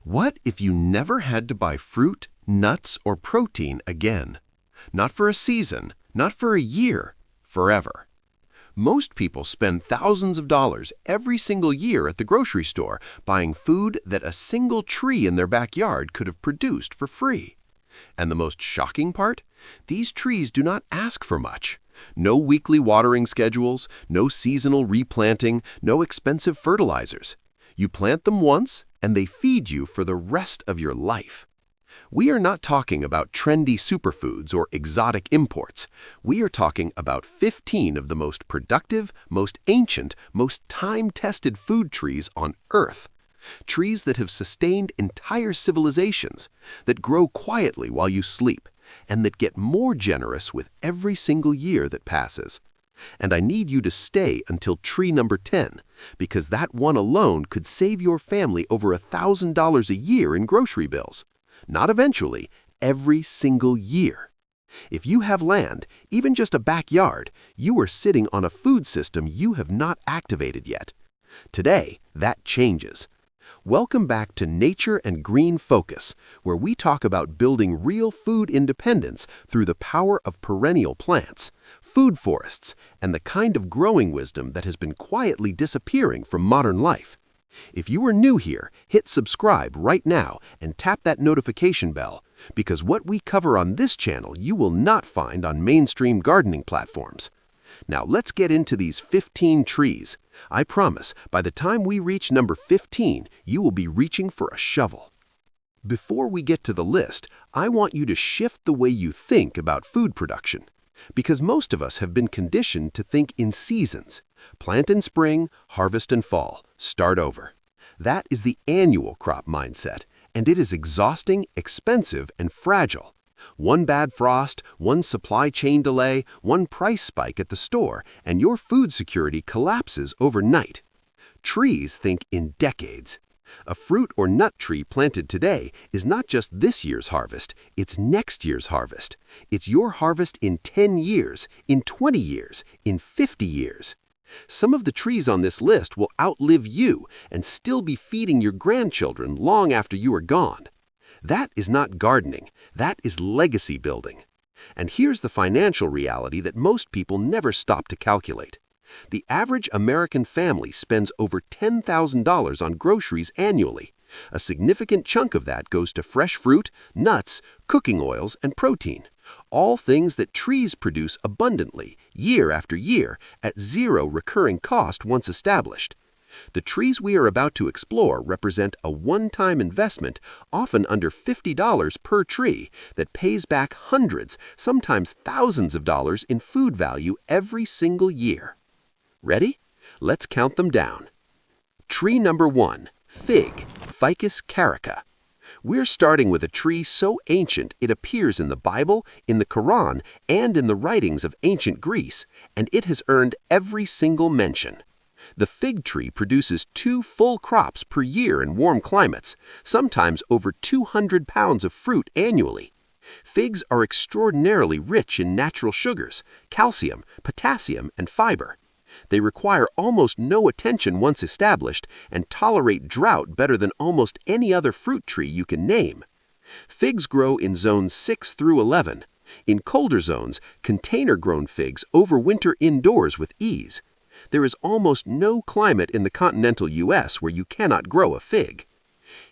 What if you never had to buy fruit, nuts, or protein again? Not for a season, not for a year, forever. Most people spend thousands of dollars every single year at the grocery store buying food that a single tree in their backyard could have produced for free. And the most shocking part? These trees do not ask for much. No weekly watering schedules, no seasonal replanting, no expensive fertilizers. You plant them once, and they feed you for the rest of your life. We are not talking about trendy superfoods or exotic imports. We are talking about 15 of the most productive, most ancient, most time-tested food trees on Earth. Trees that have sustained entire civilizations, that grow quietly while you sleep, and that get more generous with every single year that passes. And I need you to stay until tree number 10, because that one alone could save your family over $1,000 a year in grocery bills. Not eventually, every single year. If you have land, even just a backyard, you are sitting on a food system you have not activated yet. Today, that changes. Welcome back to Nature and Green Focus, where we talk about building real food independence through the power of perennial plants, food forests, and the kind of growing wisdom that has been quietly disappearing from modern life. If you are new here, hit subscribe right now and tap that notification bell, because what we cover on this channel you will not find on mainstream gardening platforms. Now let's get into these 15 trees. I promise, by the time we reach number 15, you will be reaching for a shovel. Before we get to the list, I want you to shift the way you think about food production. Because most of us have been conditioned to think in seasons. Plant in spring, harvest in fall, start over. That is the annual crop mindset, and it is exhausting, expensive, and fragile. One bad frost, one supply chain delay, one price spike at the store, and your food security collapses overnight. Trees think in decades. A fruit or nut tree planted today is not just this year's harvest, it's next year's harvest. It's your harvest in 10 years, in 20 years, in 50 years. Some of the trees on this list will outlive you and still be feeding your grandchildren long after you are gone. That is not gardening, that is legacy building. And here's the financial reality that most people never stop to calculate. The average American family spends over $10,000 on groceries annually. A significant chunk of that goes to fresh fruit, nuts, cooking oils, and protein. All things that trees produce abundantly, year after year, at zero recurring cost once established. The trees we are about to explore represent a one-time investment, often under $50 per tree, that pays back hundreds, sometimes thousands of dollars in food value every single year. Ready? Let's count them down. Tree number 1, fig, Ficus carica. We're starting with a tree so ancient it appears in the Bible, in the Quran, and in the writings of ancient Greece, and it has earned every single mention. The fig tree produces 2 full crops per year in warm climates, sometimes over 200 pounds of fruit annually. Figs are extraordinarily rich in natural sugars, calcium, potassium, and fiber. They require almost no attention once established and tolerate drought better than almost any other fruit tree you can name. Figs grow in zones 6 through 11. In colder zones, container-grown figs overwinter indoors with ease. There is almost no climate in the continental U.S. where you cannot grow a fig.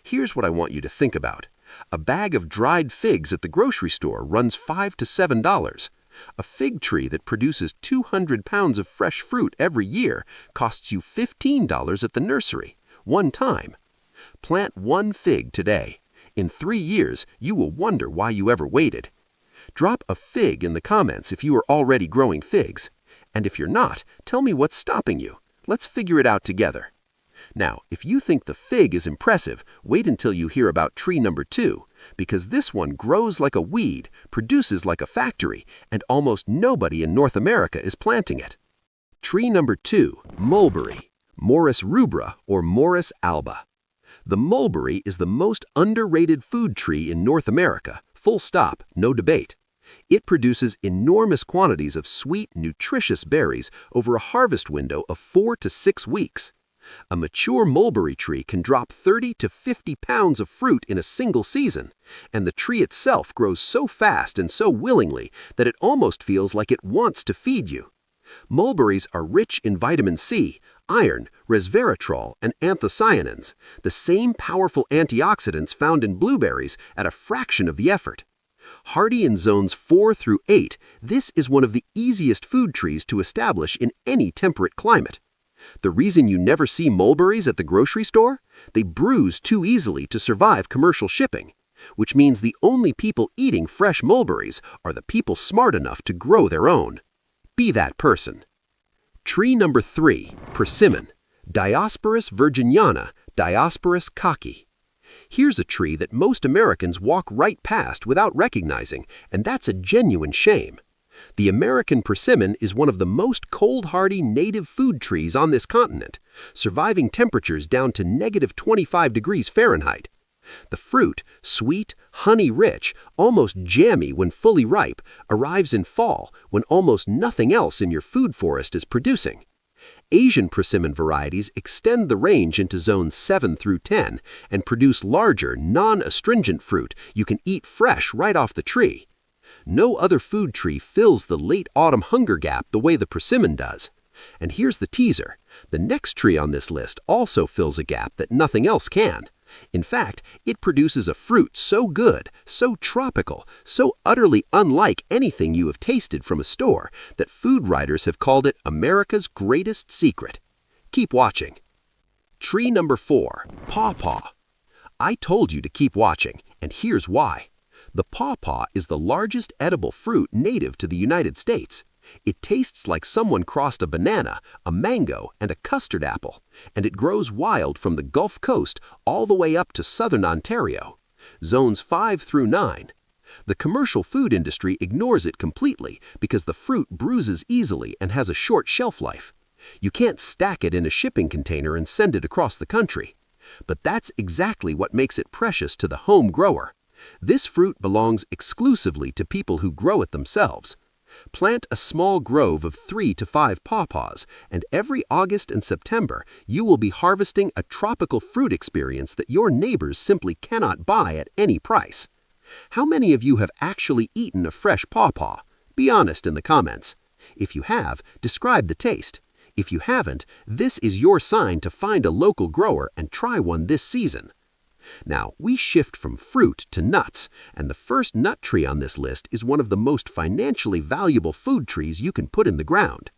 Here's what I want you to think about. A bag of dried figs at the grocery store runs $5 to $7. A fig tree that produces 200 pounds of fresh fruit every year costs you $15 at the nursery, one time. Plant one fig today. In 3 years, you will wonder why you ever waited. Drop a fig in the comments if you are already growing figs. And if you're not, tell me what's stopping you. Let's figure it out together. Now, if you think the fig is impressive, wait until you hear about tree number 2, because this one grows like a weed, produces like a factory, and almost nobody in North America is planting it. Tree number 2, mulberry, Morus rubra or Morus alba. The mulberry is the most underrated food tree in North America, full stop, no debate. It produces enormous quantities of sweet, nutritious berries over a harvest window of 4 to 6 weeks. A mature mulberry tree can drop 30 to 50 pounds of fruit in a single season, and the tree itself grows so fast and so willingly that it almost feels like it wants to feed you. Mulberries are rich in vitamin C, iron, resveratrol, and anthocyanins, the same powerful antioxidants found in blueberries at a fraction of the effort. Hardy in zones 4 through 8, this is one of the easiest food trees to establish in any temperate climate. The reason you never see mulberries at the grocery store? They bruise too easily to survive commercial shipping, which means the only people eating fresh mulberries are the people smart enough to grow their own. Be that person. Tree number 3, Persimmon, Diospyros virginiana, Diospyros kaki. Here's a tree that most Americans walk right past without recognizing, and that's a genuine shame. The American persimmon is one of the most cold-hardy native food trees on this continent, surviving temperatures down to -25 degrees Fahrenheit. The fruit, sweet, honey-rich, almost jammy when fully ripe, arrives in fall when almost nothing else in your food forest is producing. Asian persimmon varieties extend the range into zones 7 through 10 and produce larger, non-astringent fruit you can eat fresh right off the tree. No other food tree fills the late autumn hunger gap the way the persimmon does. And here's the teaser. The next tree on this list also fills a gap that nothing else can. In fact, it produces a fruit so good, so tropical, so utterly unlike anything you have tasted from a store that food writers have called it America's greatest secret. Keep watching. Tree number 4, Pawpaw. I told you to keep watching, and here's why. The pawpaw is the largest edible fruit native to the United States. It tastes like someone crossed a banana, a mango, and a custard apple, and it grows wild from the Gulf Coast all the way up to southern Ontario, zones 5 through 9. The commercial food industry ignores it completely because the fruit bruises easily and has a short shelf life. You can't stack it in a shipping container and send it across the country. But that's exactly what makes it precious to the home grower. This fruit belongs exclusively to people who grow it themselves. Plant a small grove of 3 to 5 pawpaws, and every August and September you will be harvesting a tropical fruit experience that your neighbors simply cannot buy at any price. How many of you have actually eaten a fresh pawpaw? Be honest in the comments. If you have, describe the taste. If you haven't, this is your sign to find a local grower and try one this season. Now, we shift from fruit to nuts, and the first nut tree on this list is one of the most financially valuable food trees you can put in the ground.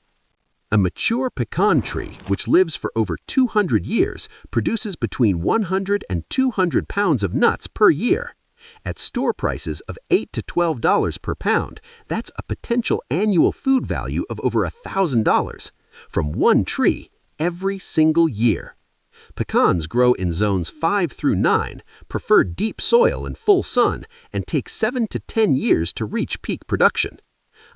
A mature pecan tree, which lives for over 200 years, produces between 100 and 200 pounds of nuts per year. At store prices of $8 to $12 per pound, that's a potential annual food value of over $1,000 from one tree every single year. Pecans grow in zones 5 through 9, prefer deep soil and full sun, and take 7 to 10 years to reach peak production.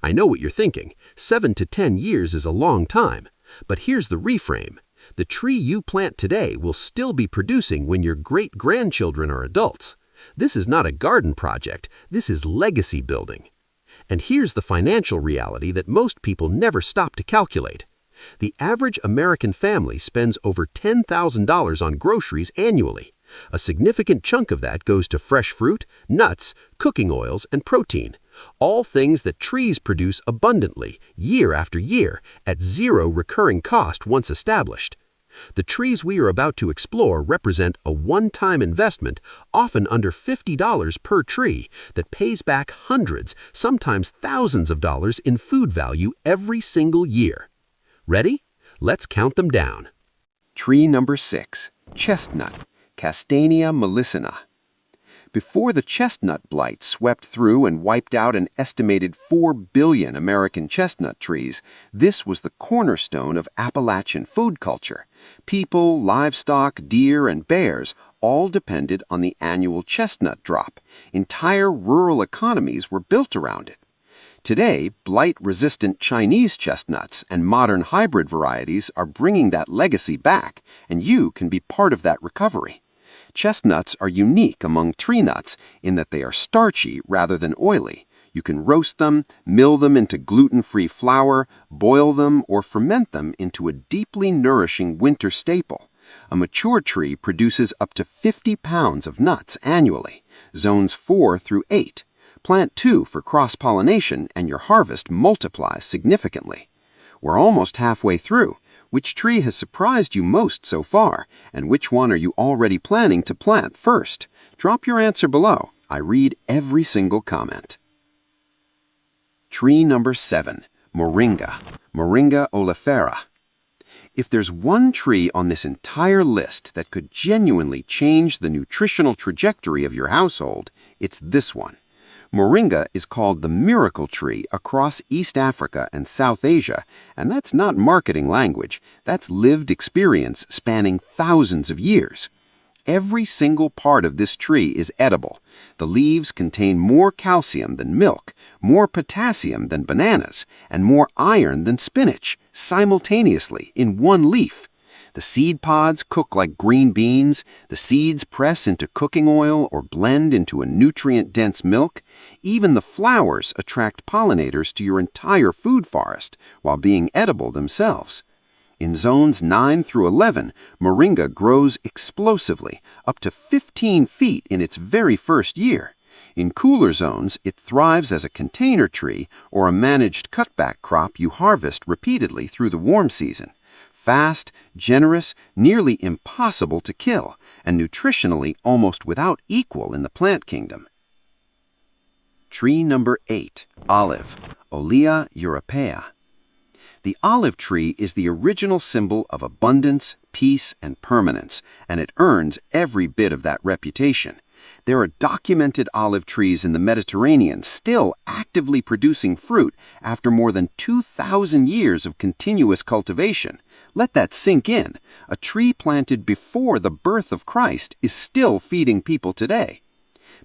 I know what you're thinking. 7 to 10 years is a long time. But here's the reframe. The tree you plant today will still be producing when your great-grandchildren are adults. This is not a garden project. This is legacy building. And here's the financial reality that most people never stop to calculate. The average American family spends over $10,000 on groceries annually. A significant chunk of that goes to fresh fruit, nuts, cooking oils, and protein, all things that trees produce abundantly, year after year, at zero recurring cost once established. The trees we are about to explore represent a one-time investment, often under $50 per tree, that pays back hundreds, sometimes thousands of dollars in food value every single year. Ready? Let's count them down. Tree number 6, Chestnut, Castanea melissina. Before the chestnut blight swept through and wiped out an estimated 4 billion American chestnut trees, this was the cornerstone of Appalachian food culture. People, livestock, deer, and bears all depended on the annual chestnut drop. Entire rural economies were built around it. Today, blight-resistant Chinese chestnuts and modern hybrid varieties are bringing that legacy back, and you can be part of that recovery. Chestnuts are unique among tree nuts in that they are starchy rather than oily. You can roast them, mill them into gluten-free flour, boil them, or ferment them into a deeply nourishing winter staple. A mature tree produces up to 50 pounds of nuts annually, zones 4 through 8. Plant 2 for cross-pollination and your harvest multiplies significantly. We're almost halfway through. Which tree has surprised you most so far, and which one are you already planning to plant first? Drop your answer below. I read every single comment. Tree number 7, Moringa, Moringa oleifera. If there's one tree on this entire list that could genuinely change the nutritional trajectory of your household, it's this one. Moringa is called the miracle tree across East Africa and South Asia, and that's not marketing language. That's lived experience spanning thousands of years. Every single part of this tree is edible. The leaves contain more calcium than milk, more potassium than bananas, and more iron than spinach, simultaneously in one leaf. The seed pods cook like green beans, the seeds press into cooking oil or blend into a nutrient-dense milk. Even the flowers attract pollinators to your entire food forest while being edible themselves. In zones 9 through 11, Moringa grows explosively, up to 15 feet in its very first year. In cooler zones, it thrives as a container tree or a managed cutback crop you harvest repeatedly through the warm season. Fast, generous, nearly impossible to kill, and nutritionally almost without equal in the plant kingdom. Tree number 8, olive, Olea europea. The olive tree is the original symbol of abundance, peace, and permanence, and it earns every bit of that reputation. There are documented olive trees in the Mediterranean still actively producing fruit after more than 2,000 years of continuous cultivation. Let that sink in. A tree planted before the birth of Christ is still feeding people today.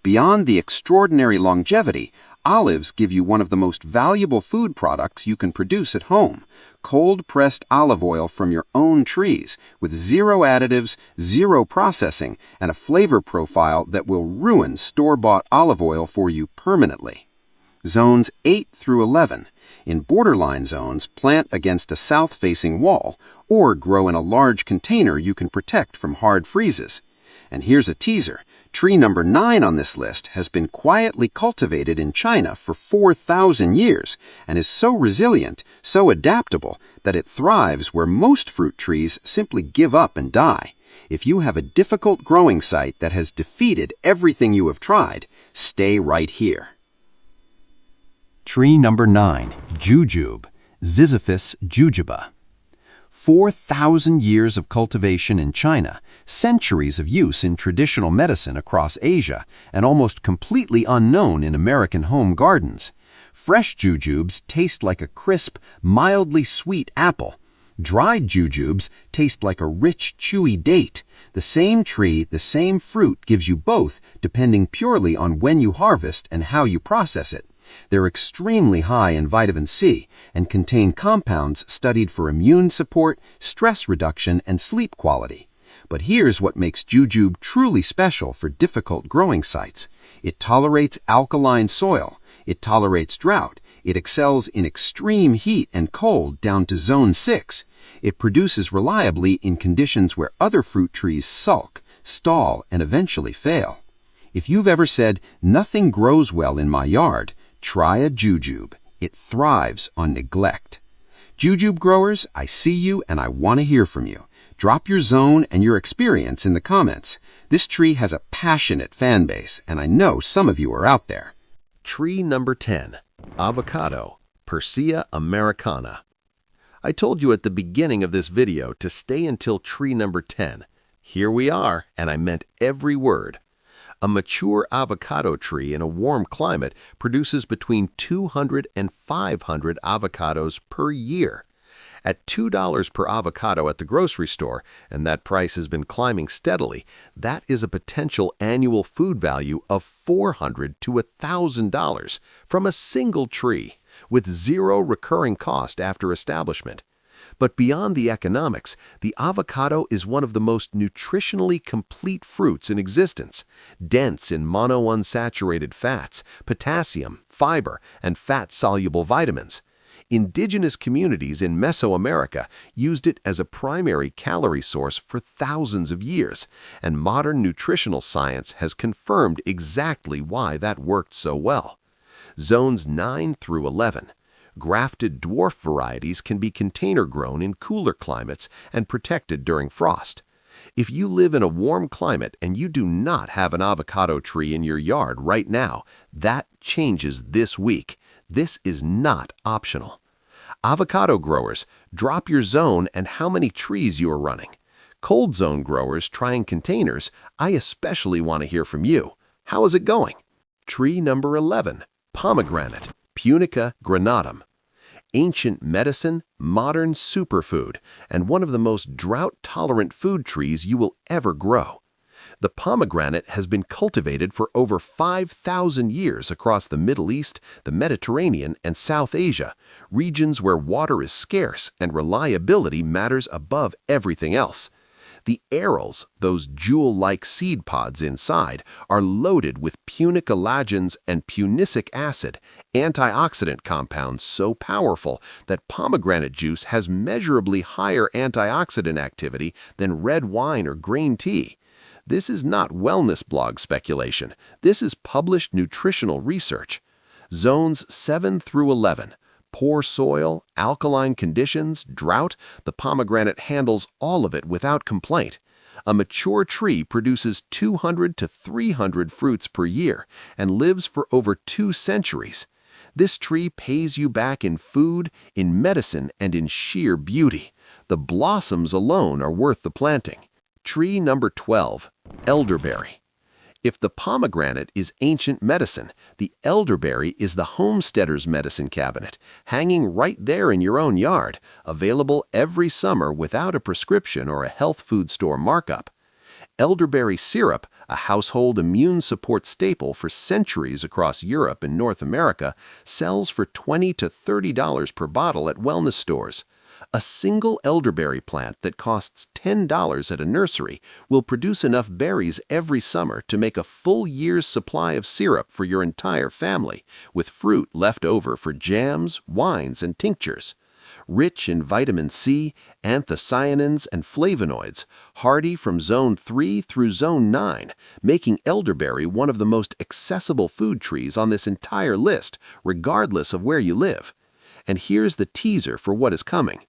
Beyond the extraordinary longevity, olives give you one of the most valuable food products you can produce at home. Cold-pressed olive oil from your own trees with zero additives, zero processing, and a flavor profile that will ruin store-bought olive oil for you permanently. Zones 8 through 11. In borderline zones, plant against a south-facing wall or grow in a large container you can protect from hard freezes. And here's a teaser. Tree number 9 on this list has been quietly cultivated in China for 4,000 years and is so resilient, so adaptable, that it thrives where most fruit trees simply give up and die. If you have a difficult growing site that has defeated everything you have tried, stay right here. Tree number 9, Jujube, Ziziphus jujube. 4,000 years of cultivation in China, centuries of use in traditional medicine across Asia, and almost completely unknown in American home gardens. Fresh jujubes taste like a crisp, mildly sweet apple. Dried jujubes taste like a rich, chewy date. The same tree, the same fruit gives you both, depending purely on when you harvest and how you process it. They're extremely high in vitamin C and contain compounds studied for immune support, stress reduction, and sleep quality. But here's what makes jujube truly special for difficult growing sites. It tolerates alkaline soil. It tolerates drought. It excels in extreme heat and cold down to zone 6. It produces reliably in conditions where other fruit trees sulk, stall, and eventually fail. If you've ever said, "Nothing grows well in my yard," try a jujube. It thrives on neglect. Jujube growers, I see you and I want to hear from you. Drop your zone and your experience in the comments. This tree has a passionate fan base, and I know some of you are out there. Tree number 10, Avocado, Persea americana. I told you at the beginning of this video to stay until tree number 10. Here we are, and I meant every word. A mature avocado tree in a warm climate produces between 200 and 500 avocados per year. At $2 per avocado at the grocery store, and that price has been climbing steadily, that is a potential annual food value of $400 to $1,000 from a single tree, with zero recurring cost after establishment. But beyond the economics, the avocado is one of the most nutritionally complete fruits in existence, dense in monounsaturated fats, potassium, fiber, and fat-soluble vitamins. Indigenous communities in Mesoamerica used it as a primary calorie source for thousands of years, and modern nutritional science has confirmed exactly why that worked so well. Zones 9 through 11. Grafted dwarf varieties can be container grown in cooler climates and protected during frost. If you live in a warm climate and you do not have an avocado tree in your yard right now, that changes this week. This is not optional. Avocado growers, drop your zone and how many trees you are running. Cold zone growers trying containers, I especially want to hear from you. How is it going? Tree number 11, pomegranate, Punica granatum. Ancient medicine, modern superfood, and one of the most drought-tolerant food trees you will ever grow. The pomegranate has been cultivated for over 5,000 years across the Middle East, the Mediterranean, and South Asia, regions where water is scarce and reliability matters above everything else. The arils, those jewel-like seed pods inside, are loaded with punicalagins and punicic acid, antioxidant compounds so powerful that pomegranate juice has measurably higher antioxidant activity than red wine or green tea. This is not wellness blog speculation. This is published nutritional research. Zones 7 through 11. Poor soil, alkaline conditions, drought, the pomegranate handles all of it without complaint. A mature tree produces 200 to 300 fruits per year and lives for over 2 centuries. This tree pays you back in food, in medicine, and in sheer beauty. The blossoms alone are worth the planting. Tree number 12, elderberry. If the pomegranate is ancient medicine, the elderberry is the homesteader's medicine cabinet, hanging right there in your own yard, available every summer without a prescription or a health food store markup. Elderberry syrup, a household immune support staple for centuries across Europe and North America, sells for $20 to $30 per bottle at wellness stores. A single elderberry plant that costs $10 at a nursery will produce enough berries every summer to make a full year's supply of syrup for your entire family, with fruit left over for jams, wines, and tinctures. Rich in vitamin C, anthocyanins, and flavonoids, hardy from Zone 3 through Zone 9, making elderberry one of the most accessible food trees on this entire list, regardless of where you live. And here's the teaser for what is coming.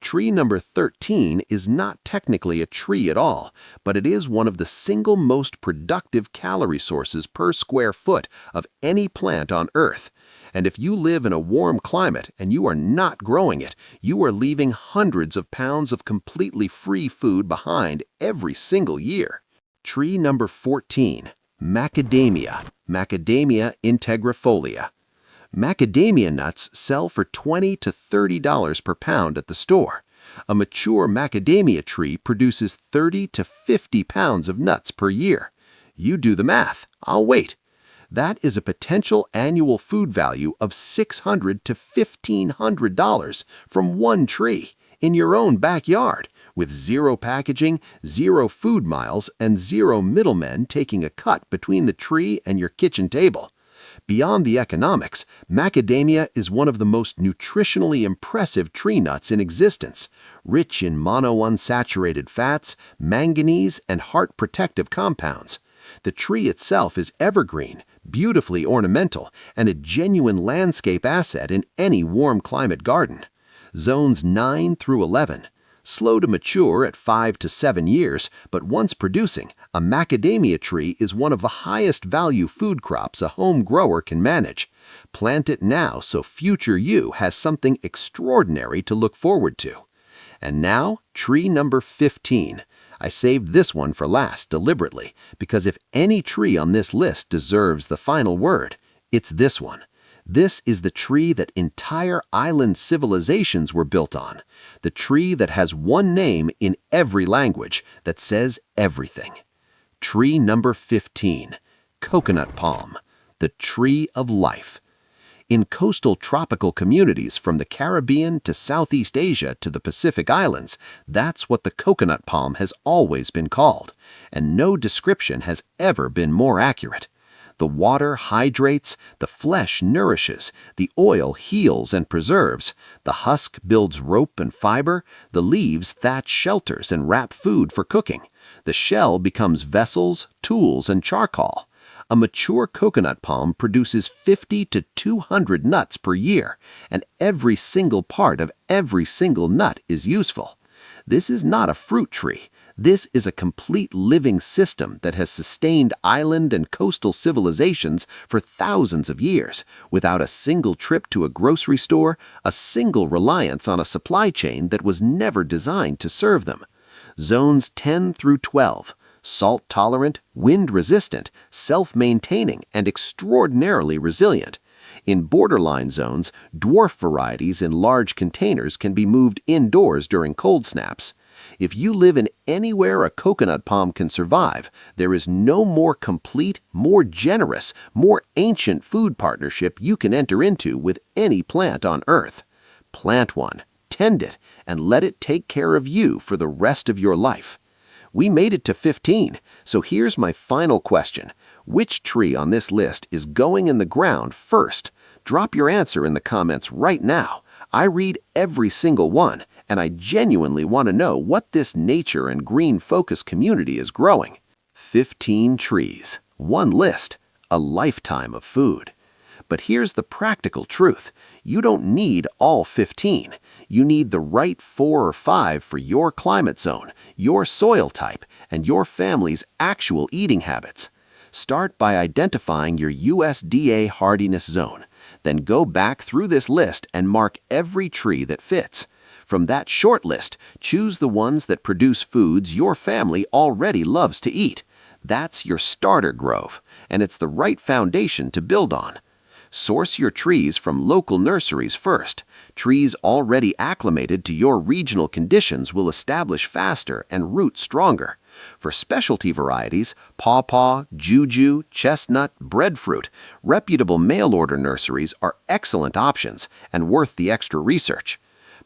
Tree number 13 is not technically a tree at all, but it is one of the single most productive calorie sources per square foot of any plant on Earth. And if you live in a warm climate and you are not growing it, you are leaving hundreds of pounds of completely free food behind every single year. Tree number 14, macadamia, Macadamia integrifolia. Macadamia nuts sell for $20 to $30 per pound at the store. A mature macadamia tree produces 30 to 50 pounds of nuts per year. You do the math. I'll wait. That is a potential annual food value of $600 to $1,500 from one tree in your own backyard, with zero packaging, zero food miles, and zero middlemen taking a cut between the tree and your kitchen table. Beyond the economics, macadamia is one of the most nutritionally impressive tree nuts in existence, rich in monounsaturated fats, manganese, and heart-protective compounds. The tree itself is evergreen, beautifully ornamental, and a genuine landscape asset in any warm climate garden. Zones 9 through 11. Slow to mature at 5 to 7 years, but once producing, a macadamia tree is one of the highest value food crops a home grower can manage. Plant it now so future you has something extraordinary to look forward to. And now, tree number 15. I saved this one for last deliberately, because if any tree on this list deserves the final word, it's this one. This is the tree that entire island civilizations were built on, the tree that has one name in every language that says everything. Tree number 15, coconut palm, the tree of life. In coastal tropical communities from the Caribbean to Southeast Asia to the Pacific Islands, that's what the coconut palm has always been called, and no description has ever been more accurate. The water hydrates, the flesh nourishes, the oil heals and preserves, the husk builds rope and fiber, the leaves thatch shelters and wrap food for cooking, the shell becomes vessels, tools, and charcoal. A mature coconut palm produces 50 to 200 nuts per year, and every single part of every single nut is useful. This is not a fruit tree. This is a complete living system that has sustained island and coastal civilizations for thousands of years, without a single trip to a grocery store, a single reliance on a supply chain that was never designed to serve them. Zones 10 through 12. Salt-tolerant, wind-resistant, self-maintaining, and extraordinarily resilient. In borderline zones, dwarf varieties in large containers can be moved indoors during cold snaps. If you live in anywhere a coconut palm can survive, there is no more complete, more generous, more ancient food partnership you can enter into with any plant on Earth. Plant one, tend it, and let it take care of you for the rest of your life. We made it to 15, so here's my final question. Which tree on this list is going in the ground first? Drop your answer in the comments right now. I read every single one, and I genuinely want to know what this nature and green focus community is growing. 15 trees, one list, a lifetime of food. But here's the practical truth. You don't need all 15. You need the right 4 or 5 for your climate zone, your soil type, and your family's actual eating habits. Start by identifying your USDA hardiness zone. Then go back through this list and mark every tree that fits. From that short list, choose the ones that produce foods your family already loves to eat. That's your starter grove, and it's the right foundation to build on. Source your trees from local nurseries first. Trees already acclimated to your regional conditions will establish faster and root stronger. For specialty varieties, Pawpaw, Jujube, Chestnut, breadfruit, reputable mail-order nurseries are excellent options and worth the extra research.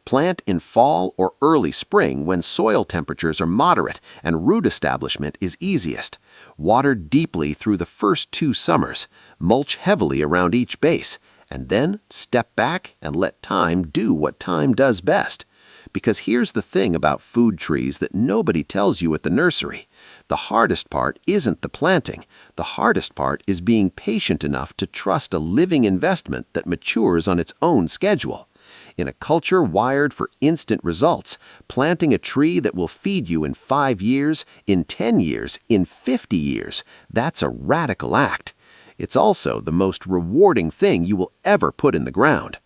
Plant in fall or early spring when soil temperatures are moderate and root establishment is easiest. Water deeply through the first 2 summers, mulch heavily around each base, and then step back and let time do what time does best. Because here's the thing about food trees that nobody tells you at the nursery. The hardest part isn't the planting. The hardest part is being patient enough to trust a living investment that matures on its own schedule. In a culture wired for instant results, planting a tree that will feed you in 5 years, in 10 years, in 50 years, that's a radical act. It's also the most rewarding thing you will ever put in the ground.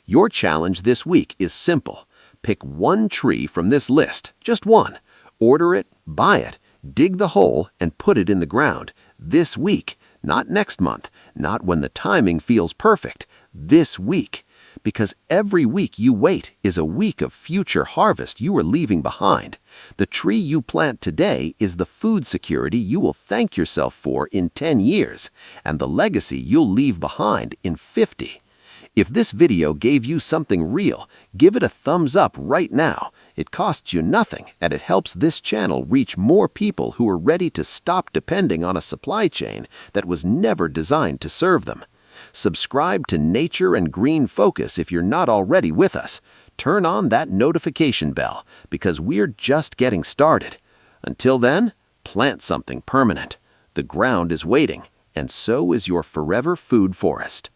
Your challenge this week is simple. Pick one tree from this list, just one. Order it, buy it, dig the hole, and put it in the ground. This week, not next month, not when the timing feels perfect. This week. Because every week you wait is a week of future harvest you are leaving behind. The tree you plant today is the food security you will thank yourself for in 10 years, and the legacy you'll leave behind in 50. If this video gave you something real, give it a thumbs up right now. It costs you nothing, and it helps this channel reach more people who are ready to stop depending on a supply chain that was never designed to serve them. Subscribe to Nature and Green Focus if you're not already with us. Turn on that notification bell because we're just getting started. Until then, plant something permanent. The ground is waiting, and so is your forever food forest.